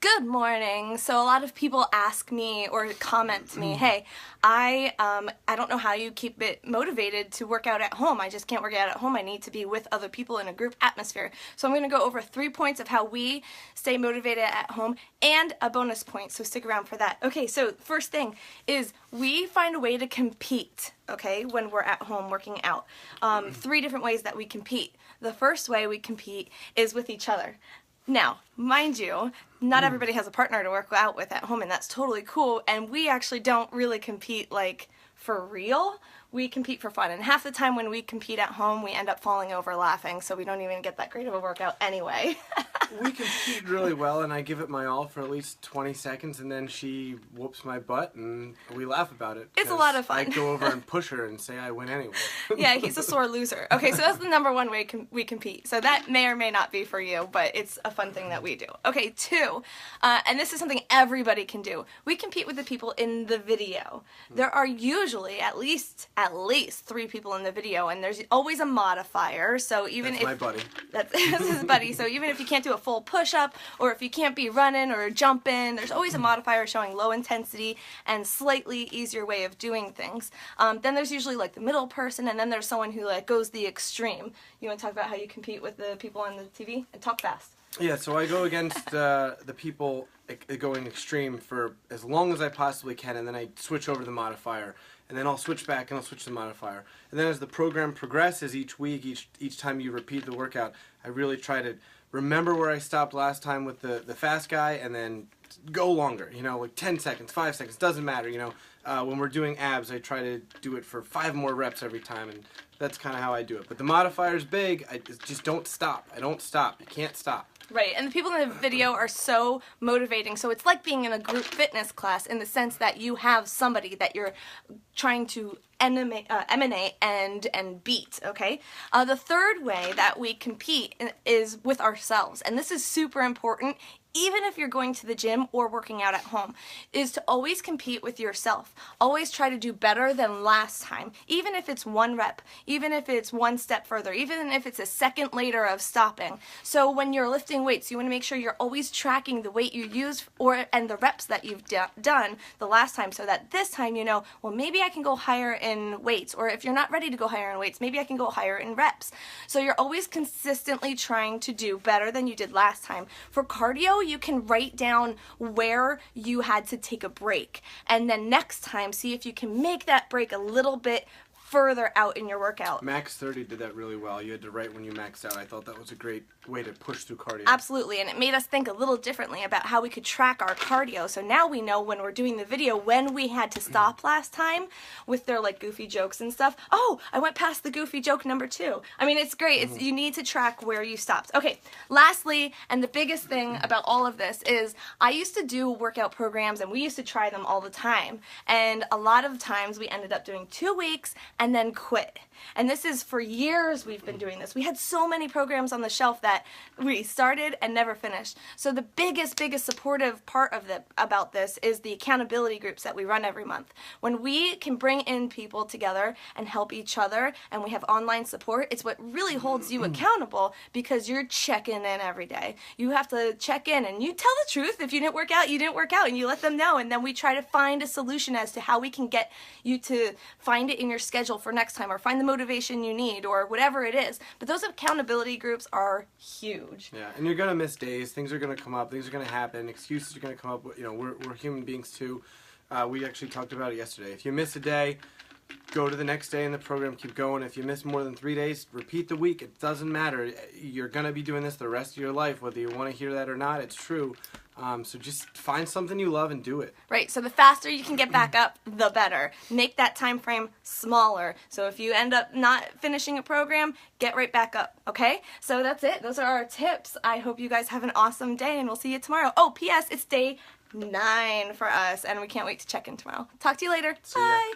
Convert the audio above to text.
Good morning. So a lot of people ask me or comment to me, hey, I don't know how you keep it motivated to work out at home. I just can't work out at home. I need to be with other people in a group atmosphere. So I'm going to go over 3 points of how we stay motivated at home and a bonus point, so stick around for that. Okay, so first thing is we find a way to compete, okay, when we're at home working out. 3 different ways that we compete. The first way we compete is with each other. Now, mind you, not everybody has a partner to work out with at home, and that's totally cool, and we actually don't really compete, like, for real. We compete for fun, and half the time when we compete at home, we end up falling over laughing, so we don't even get that great of a workout anyway. We compete really well, and I give it my all for at least 20 seconds, and then she whoops my butt, and we laugh about it. It's a lot of fun. I go over and push her and say I win anyway. Yeah, he's a sore loser. Okay, so that's the number one way we compete. So that may or may not be for you, but it's a fun thing that we do. Okay, 2, and this is something everybody can do. We compete with the people in the video. There are usually at least 3 people in the video, and there's always a modifier. So even That's my buddy. That's his buddy. So even if you can't do a full push-up, or if you can't be running or jumping, there's always a modifier showing low intensity and slightly easier way of doing things. Then there's usually like the middle person, and then there's someone who like goes the extreme. You want to talk about how you compete with the people on the TV? And talk fast. Yeah, so I go against the people going extreme for as long as I possibly can, and then I switch over the modifier. And then I'll switch back and I'll switch the modifier. And then as the program progresses each week, each time you repeat the workout, I really try to remember where I stopped last time with the fast guy, and then go longer, you know, like 10 seconds, 5 seconds, doesn't matter, you know. When we're doing abs, I try to do it for 5 more reps every time, and that's kind of how I do it. But the modifier's big. I just don't stop. I don't stop. You can't stop. Right, and the people in the video are so motivating. So it's like being in a group fitness class in the sense that you have somebody that you're trying to emanate and beat, okay? The third way that we compete is with ourselves, and this is super important. Even if you're going to the gym or working out at home, is to always compete with yourself. Always try to do better than last time, even if it's 1 rep, even if it's 1 step further, even if it's a second later of stopping. So when you're lifting weights, you want to make sure you're always tracking the weight you used and the reps that you've done the last time, so that this time you know, well, maybe I can go higher in weights, or if you're not ready to go higher in weights, maybe I can go higher in reps. So you're always consistently trying to do better than you did last time. For cardio, you can write down where you had to take a break, and then next time see if you can make that break a little bit further out in your workout. Max 30 did that really well. You had to write when you maxed out. I thought that was a great way to push through cardio. Absolutely, and it made us think a little differently about how we could track our cardio. So now we know when we're doing the video when we had to stop last time with their like goofy jokes and stuff. Oh, I went past the goofy joke number 2. I mean, it's great. You need to track where you stopped. Okay, lastly, and the biggest thing about all of this is I used to do workout programs, and we used to try them all the time. And a lot of times we ended up doing 2 weeks and then quit. And this is for years we've been doing this. We had so many programs on the shelf that we started and never finished. So the biggest supportive part of about this is the accountability groups that we run every month. When we can bring in people together and help each other, and we have online support, it's what really holds you accountable, because you're checking in every day. You have to check in, and you tell the truth. If you didn't work out, you didn't work out, and you let them know, and then we try to find a solution as to how we can get you to find it in your schedule for next time, or find the motivation you need, or whatever it is. But those accountability groups are huge. Yeah, and you're gonna miss days. Things are gonna come up. Things are gonna happen. Excuses are gonna come up. You know, we're human beings too. We actually talked about it yesterday. If you miss a day, go to the next day in the program. Keep going. If you miss more than 3 days, repeat the week. It doesn't matter. You're gonna be doing this the rest of your life, whether you want to hear that or not. It's true. So just find something you love and do it. Right, so the faster you can get back up, the better. Make that time frame smaller. So if you end up not finishing a program, get right back up, okay? So that's it. Those are our tips. I hope you guys have an awesome day, and we'll see you tomorrow. Oh, P.S., it's day 9 for us, and we can't wait to check in tomorrow. Talk to you later. Bye.